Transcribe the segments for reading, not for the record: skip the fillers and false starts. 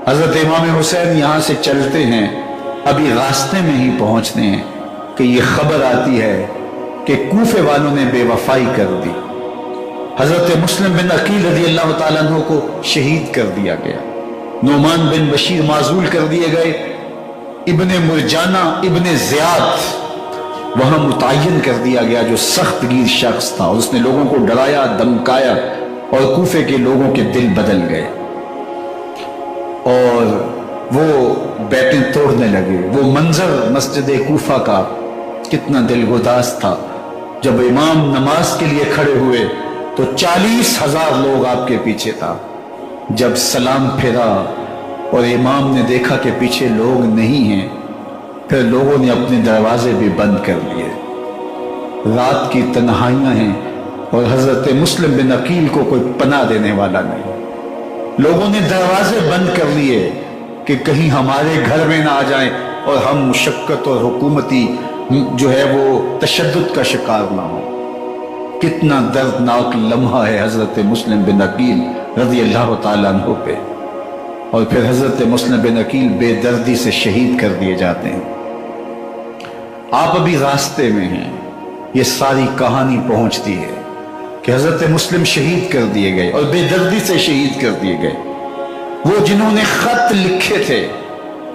حضرت امام حسین یہاں سے چلتے ہیں، ابھی راستے میں ہی پہنچنے ہیں کہ یہ خبر آتی ہے کہ کوفے والوں نے بے وفائی کر دی، حضرت مسلم بن عقیل رضی اللہ تعالیٰ عنہ کو شہید کر دیا گیا، نعمان بن بشیر معزول کر دیے گئے، ابن مرجانہ ابن زیاد وہاں متعین کر دیا گیا جو سخت گیر شخص تھا، اور اس نے لوگوں کو ڈرایا دھمکایا اور کوفے کے لوگوں کے دل بدل گئے اور وہ بیٹیں توڑنے لگے۔ وہ منظر مسجد کوفہ کا کتنا دلگداز تھا، جب امام نماز کے لیے کھڑے ہوئے تو 40,000 لوگ آپ کے پیچھے تھا۔ جب سلام پھیرا اور امام نے دیکھا کہ پیچھے لوگ نہیں ہیں، پھر لوگوں نے اپنے دروازے بھی بند کر لیے۔ رات کی تنہائیاں ہیں اور حضرت مسلم بن عقیل کو کوئی پناہ دینے والا نہیں، لوگوں نے دروازے بند کر لیے کہ کہیں ہمارے گھر میں نہ آ جائیں اور ہم مشقت اور حکومتی جو ہے وہ تشدد کا شکار نہ ہوں۔ کتنا دردناک لمحہ ہے حضرت مسلم بن عقیل رضی اللہ تعالیٰ عنہ پہ، اور پھر حضرت مسلم بن عقیل بے دردی سے شہید کر دیے جاتے ہیں۔ آپ ابھی راستے میں ہیں، یہ ساری کہانی پہنچتی ہے کہ حضرت مسلم شہید کر دیے گئے اور بے دردی سے شہید کر دیے گئے۔ وہ جنہوں نے خط لکھے تھے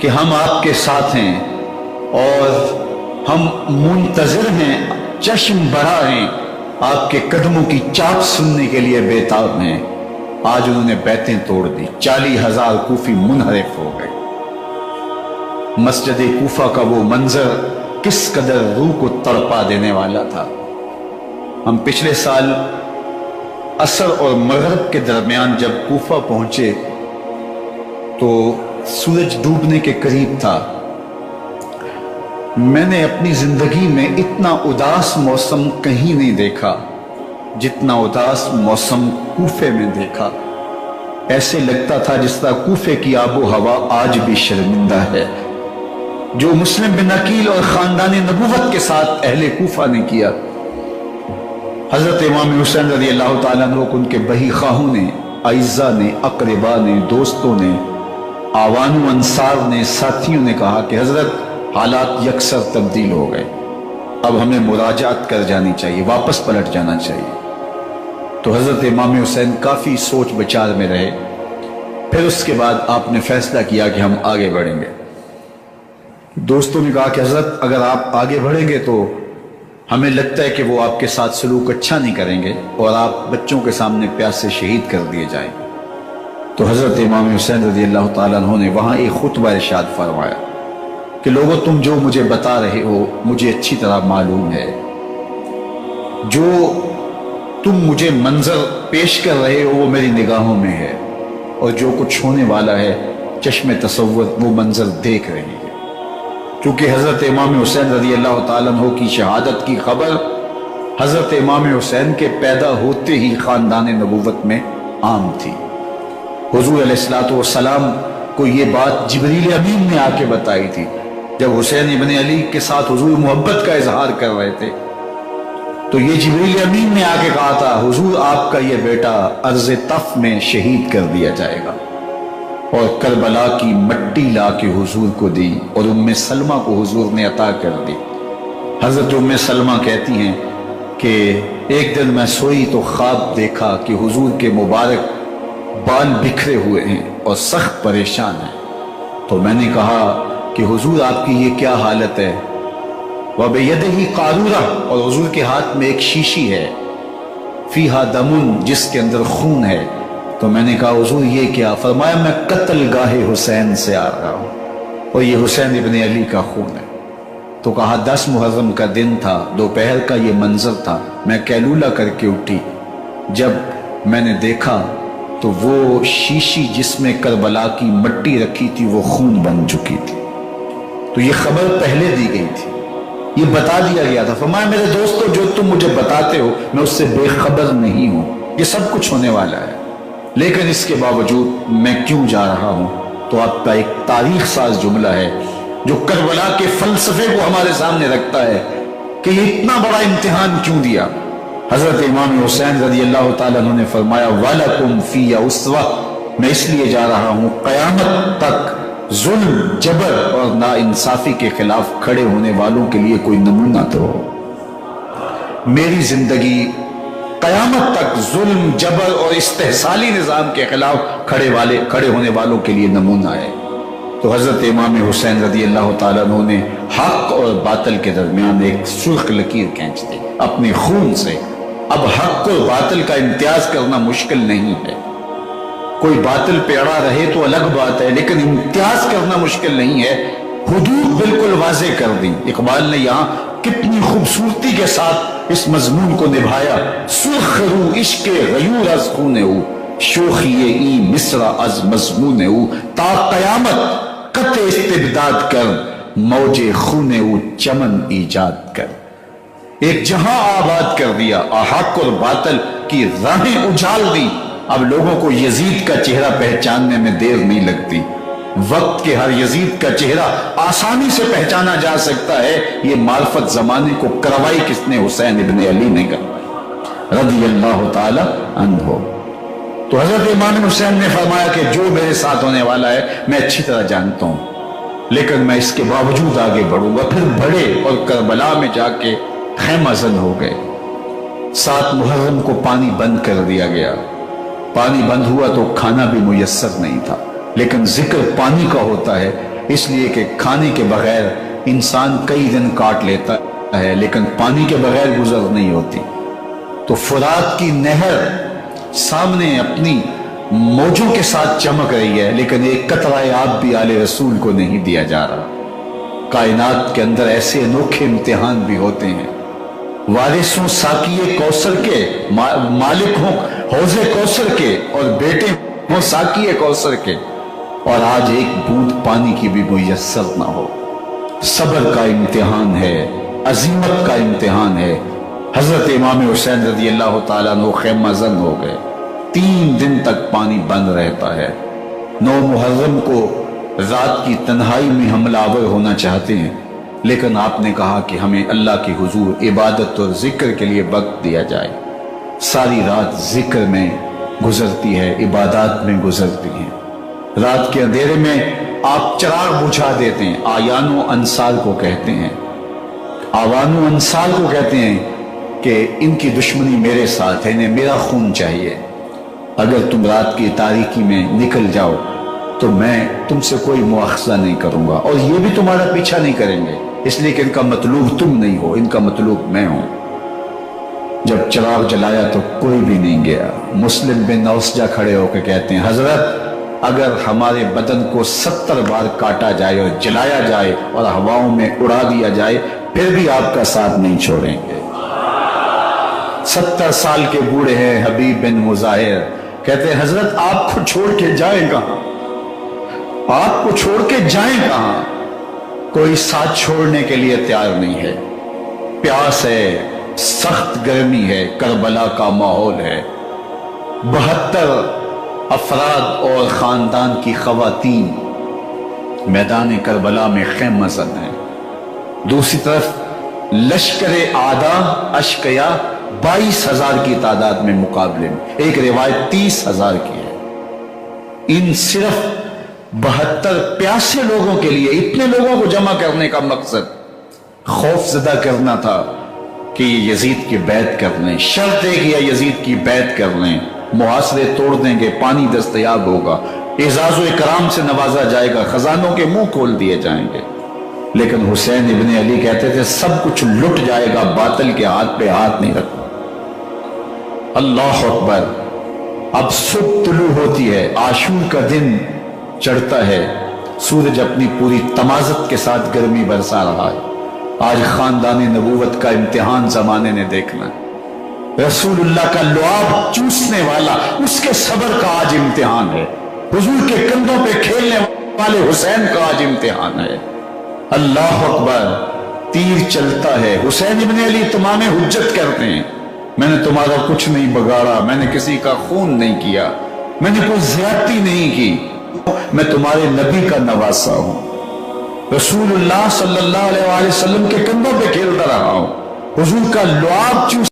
کہ ہم آپ کے ساتھ ہیں اور ہم منتظر ہیں، چشم بڑا ہیں، آپ کے قدموں کی چاپ سننے کے لیے بےتاب ہیں، آج انہوں نے بیتیں توڑ دی، 40,000 کوفی منحرف ہو گئے۔ مسجد کوفہ کا وہ منظر کس قدر روح کو تڑپا دینے والا تھا۔ ہم پچھلے سال عصر اور مغرب کے درمیان جب کوفہ پہنچے تو سورج ڈوبنے کے قریب تھا۔ میں نے اپنی زندگی میں اتنا اداس موسم کہیں نہیں دیکھا جتنا اداس موسم کوفے میں دیکھا۔ ایسے لگتا تھا جس طرح کوفے کی آب و ہوا آج بھی شرمندہ ہے۔ جو مسلم بن عقیل اور خاندان نبوت کے ساتھ اہل کوفہ نے کیا، حضرت امام حسین رضی اللہ تعالیٰ عنہ کو ان کے بہی خواہوں نے، اعزاء نے، اقربا نے، دوستوں نے، آوان و انصار نے، ساتھیوں نے کہا کہ حضرت حالات یکسر تبدیل ہو گئے، اب ہمیں مراجعت کر جانی چاہیے، واپس پلٹ جانا چاہیے۔ تو حضرت امام حسین کافی سوچ بچار میں رہے، پھر اس کے بعد آپ نے فیصلہ کیا کہ ہم آگے بڑھیں گے۔ دوستوں نے کہا کہ حضرت اگر آپ آگے بڑھیں گے تو ہمیں لگتا ہے کہ وہ آپ کے ساتھ سلوک اچھا نہیں کریں گے اور آپ بچوں کے سامنے پیاس سے شہید کر دیے جائیں گے۔ تو حضرت امام حسین رضی اللہ تعالیٰ عنہ نے وہاں ایک خطبہ ارشاد فرمایا کہ لوگوں تم جو مجھے بتا رہے ہو مجھے اچھی طرح معلوم ہے، جو تم مجھے منظر پیش کر رہے ہو وہ میری نگاہوں میں ہے، اور جو کچھ ہونے والا ہے چشم تصور وہ منظر دیکھ رہی ہے۔ کیونکہ حضرت امام حسین رضی اللہ تعالیٰ عنہ کی شہادت کی خبر حضرت امام حسین کے پیدا ہوتے ہی خاندان نبوت میں عام تھی۔ حضور علیہ السلام کو یہ بات جبریل امین نے آ کے بتائی تھی جب حسین ابن علی کے ساتھ حضور محبت کا اظہار کر رہے تھے، تو یہ جبریل امین نے آ کے کہا تھا حضور آپ کا یہ بیٹا ارض طف میں شہید کر دیا جائے گا، اور کربلا کی مٹی لا کے حضور کو دی اور ام سلمہ کو حضور نے عطا کر دی۔ حضرت ام سلمہ کہتی ہیں کہ ایک دن میں سوئی تو خواب دیکھا کہ حضور کے مبارک بال بکھرے ہوئے ہیں اور سخت پریشان ہیں، تو میں نے کہا کہ حضور آپ کی یہ کیا حالت ہے؟ وَبِيَدِهِ قَارُورَةٌ، اور حضور کے ہاتھ میں ایک شیشی ہے، فِيهَا دَمٌ، جس کے اندر خون ہے۔ تو میں نے کہا حضور یہ کیا؟ فرمایا میں قتل گاہ حسین سے آ رہا ہوں اور یہ حسین ابن علی کا خون ہے۔ تو کہا 10 محرم کا دن تھا، دوپہر کا یہ منظر تھا، میں کیلولہ کر کے اٹھی، جب میں نے دیکھا تو وہ شیشی جس میں کربلا کی مٹی رکھی تھی وہ خون بن چکی تھی۔ تو یہ خبر پہلے دی گئی تھی، یہ بتا دیا گیا تھا۔ فرمایا میرے دوستو جو تم مجھے بتاتے ہو میں اس سے بے خبر نہیں ہوں، یہ سب کچھ ہونے والا ہے، لیکن اس کے باوجود میں کیوں جا رہا ہوں؟ تو آپ کا ایک تاریخ ساز جملہ ہے جو کربلا کے فلسفے کو ہمارے سامنے رکھتا ہے کہ یہ اتنا بڑا امتحان کیوں دیا۔ حضرت امام حسین رضی اللہ تعالیٰ عنہ نے فرمایا وَلَكُمْ فِي أُسْوَةٌ، میں اس لیے جا رہا ہوں قیامت تک ظلم، جبر اور ناانصافی کے خلاف کھڑے ہونے والوں کے لیے کوئی نمونہ تو ہو۔ میری زندگی قیامت تک ظلم، جبر اور استحصالی نظام کے خلاف کھڑے ہونے والوں کے لیے نمونہ ہے۔ تو حضرت امام حسین رضی اللہ تعالیٰ عنہ نے حق اور باطل کے درمیان ایک سرخ لکیر کھینچ دی اپنے خون سے۔ اب حق اور باطل کا امتیاز کرنا مشکل نہیں ہے، کوئی باطل پہ اڑا رہے تو الگ بات ہے، لیکن امتیاز کرنا مشکل نہیں ہے۔ حدود بالکل واضح کر دی۔ اقبال نے یہاں کتنی خوبصورتی کے ساتھ اس مضمون کو نبھایا۔ سرخ رو عشق غیور از خون او، شوخی ای مصرع از مضمون او، تا قیامت قطع استبداد کر، موج خون او چمن ایجاد کر۔ ایک جہاں آباد کر دیا، حق اور باطل کی راہیں اجال دی۔ اب لوگوں کو یزید کا چہرہ پہچاننے میں دیر نہیں لگتی۔ وقت کے ہر یزید کا چہرہ آسانی سے پہچانا جا سکتا ہے۔ یہ معرفت زمانے کو کروائی کس نے؟ حسین ابن علی نے کروائی رضی اللہ تعالی عنہ۔ تو حضرت امام حسین نے فرمایا کہ جو میرے ساتھ ہونے والا ہے میں اچھی طرح جانتا ہوں، لیکن میں اس کے باوجود آگے بڑھوں گا۔ پھر بڑھے اور کربلا میں جا کے خیمہ زن ہو گئے۔ 7 محرم کو پانی بند کر دیا گیا۔ پانی بند ہوا تو کھانا بھی میسر نہیں تھا، لیکن ذکر پانی کا ہوتا ہے اس لیے کہ کھانے کے بغیر انسان کئی دن کاٹ لیتا ہے، لیکن پانی کے بغیر گزر نہیں ہوتی۔ تو فرات کی نہر سامنے اپنی موجوں کے ساتھ چمک رہی ہے، لیکن ایک قطرہ آب بھی آل رسول کو نہیں دیا جا رہا۔ کائنات کے اندر ایسے انوکھے امتحان بھی ہوتے ہیں۔ وارث ہوں ساقی کوثر کے، مالک ہوں حوض کوثر کے، اور بیٹے ہوں ساقی کوثر کے، اور آج ایک بوند پانی کی بھی میسر نہ ہو۔ صبر کا امتحان ہے، عزیمت کا امتحان ہے۔ حضرت امام حسین رضی اللہ تعالیٰ عنہ خیمہ زن ہو گئے۔ 3 دن تک پانی بند رہتا ہے۔ 9 محرم کو رات کی تنہائی میں حملہ آور ہونا چاہتے ہیں، لیکن آپ نے کہا کہ ہمیں اللہ کے حضور عبادت اور ذکر کے لیے وقت دیا جائے۔ ساری رات ذکر میں گزرتی ہے، عبادات میں گزرتی ہے۔ رات کے اندھیرے میں آپ چراغ بجھا دیتے ہیں۔ آیان و انصار کو کہتے ہیں، آوان و انصار کو کہتے ہیں کہ ان کی دشمنی میرے ساتھ ہے، انہیں میرا خون چاہیے۔ اگر تم رات کی تاریکی میں نکل جاؤ تو میں تم سے کوئی مواخذہ نہیں کروں گا، اور یہ بھی تمہارا پیچھا نہیں کریں گے، اس لیے کہ ان کا مطلوب تم نہیں ہو، ان کا مطلوب میں ہوں۔ جب چراغ جلایا تو کوئی بھی نہیں گیا۔ مسلم بن اوسجہ کھڑے ہو کے کہتے ہیں، حضرت اگر ہمارے بدن کو 70 بار کاٹا جائے اور جلایا جائے اور ہواؤں میں اڑا دیا جائے پھر بھی آپ کا ساتھ نہیں چھوڑیں گے۔ 70 سال کے بوڑھے ہیں حبیب بن مظاہر، کہتے ہیں حضرت آپ کو چھوڑ کے جائیں کہاں، آپ کو چھوڑ کے جائیں کہاں؟ کوئی ساتھ چھوڑنے کے لیے تیار نہیں ہے۔ پیاس ہے، سخت گرمی ہے، کربلا کا ماحول ہے، 72 افراد اور خاندان کی خواتین میدان کربلا میں خیمہ زن ہیں۔ دوسری طرف لشکر اعداء اشقیا 22,000 کی تعداد میں مقابلے میں، ایک روایت 30,000 کی ہے۔ ان صرف 72 پیاسے لوگوں کے لیے اتنے لوگوں کو جمع کرنے کا مقصد خوف زدہ کرنا تھا کہ یہ یزید کی بیعت کر لیں۔ شرط ہے کہ یہ یزید کی بیعت کر لیں، محاصرے توڑ دیں گے، پانی دستیاب ہوگا، اعزاز و اکرام سے نوازا جائے گا، خزانوں کے منہ کھول دیے جائیں گے۔ لیکن حسین ابن علی کہتے تھے سب کچھ لٹ جائے گا، باطل کے ہاتھ پہ ہاتھ نہیں رکھنا۔ اللہ اکبر۔ اب صبح طلوع ہوتی ہے، عاشور کا دن چڑھتا ہے، سورج اپنی پوری تمازت کے ساتھ گرمی برسا رہا ہے۔ آج خاندان نبوت کا امتحان زمانے نے دیکھنا ہے۔ رسول اللہ کا لعاب چوسنے والا اس کے صبر کا آج امتحان ہے۔ حضور کے کندھوں پہ کھیلنے والے حسین کا آج امتحان ہے۔ اللہ اکبر۔ تیر چلتا ہے، حسین ابن علی تمام حجت کرتے ہیں، میں نے تمہارا کچھ نہیں بگاڑا، میں نے کسی کا خون نہیں کیا، میں نے کوئی زیادتی نہیں کی، میں تمہارے نبی کا نواسا ہوں، رسول اللہ صلی اللہ علیہ وسلم کے کندھوں پہ کھیلتا رہا ہوں، حضور کا لعاب چوس